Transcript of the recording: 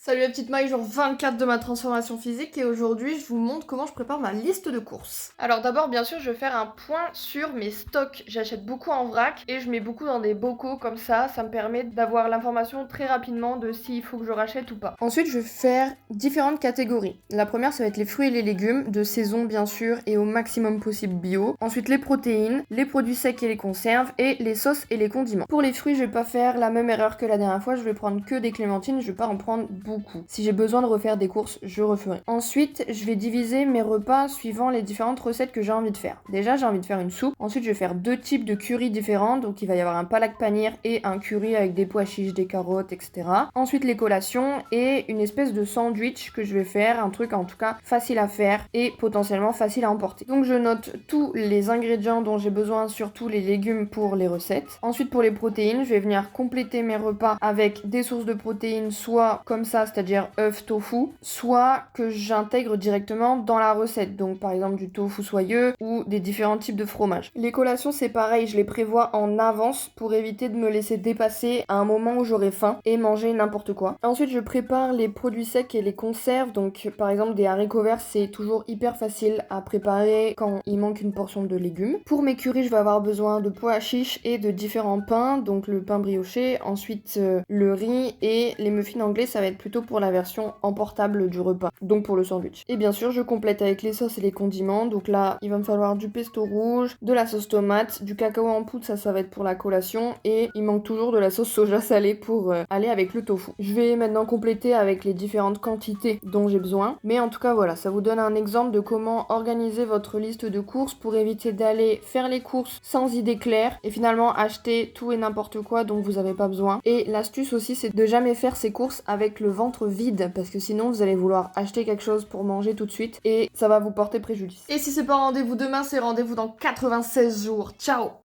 Salut la petite Maï, jour 24 de ma transformation physique et aujourd'hui je vous montre comment je prépare ma liste de courses. Alors d'abord bien sûr je vais faire un point sur mes stocks. J'achète beaucoup en vrac et je mets beaucoup dans des bocaux comme ça me permet d'avoir l'information très rapidement de s'il faut que je rachète ou pas. Ensuite je vais faire différentes catégories. La première ça va être les fruits et les légumes, de saison bien sûr et au maximum possible bio. Ensuite les protéines, les produits secs et les conserves et les sauces et les condiments. Pour les fruits je vais pas faire la même erreur que la dernière fois, je vais prendre que des clémentines, je vais pas en prendre beaucoup. Si j'ai besoin de refaire des courses, je referai. Ensuite, je vais diviser mes repas suivant les différentes recettes que j'ai envie de faire. Déjà, j'ai envie de faire une soupe. Ensuite, je vais faire deux types de curry différents. Donc, il va y avoir un palak paneer et un curry avec des pois chiches, des carottes, etc. Ensuite, les collations et une espèce de sandwich que je vais faire. Un truc en tout cas facile à faire et potentiellement facile à emporter. Donc, je note tous les ingrédients dont j'ai besoin, surtout les légumes pour les recettes. Ensuite, pour les protéines, je vais venir compléter mes repas avec des sources de protéines, soit comme ça, c'est-à-dire œufs, tofu, soit que j'intègre directement dans la recette, donc par exemple du tofu soyeux ou des différents types de fromages. Les collations c'est pareil, je les prévois en avance pour éviter de me laisser dépasser à un moment où j'aurai faim et manger n'importe quoi. Ensuite je prépare les produits secs et les conserves, donc par exemple des haricots verts c'est toujours hyper facile à préparer quand il manque une portion de légumes. Pour mes currys je vais avoir besoin de pois chiches et de différents pains, donc le pain brioché, ensuite le riz et les muffins anglais ça va être plutôt pour la version emportable du repas, donc pour le sandwich. Et bien sûr, je complète avec les sauces et les condiments. Donc là, il va me falloir du pesto rouge, de la sauce tomate, du cacao en poudre, ça va être pour la collation. Et il manque toujours de la sauce soja salée pour aller avec le tofu. Je vais maintenant compléter avec les différentes quantités dont j'ai besoin. Mais en tout cas, voilà, ça vous donne un exemple de comment organiser votre liste de courses pour éviter d'aller faire les courses sans idée claire et finalement acheter tout et n'importe quoi dont vous n'avez pas besoin. Et l'astuce aussi, c'est de jamais faire ses courses avec le ventre vide parce que sinon vous allez vouloir acheter quelque chose pour manger tout de suite et ça va vous porter préjudice. Et si c'est pas rendez-vous demain, c'est rendez-vous dans 96 jours. Ciao!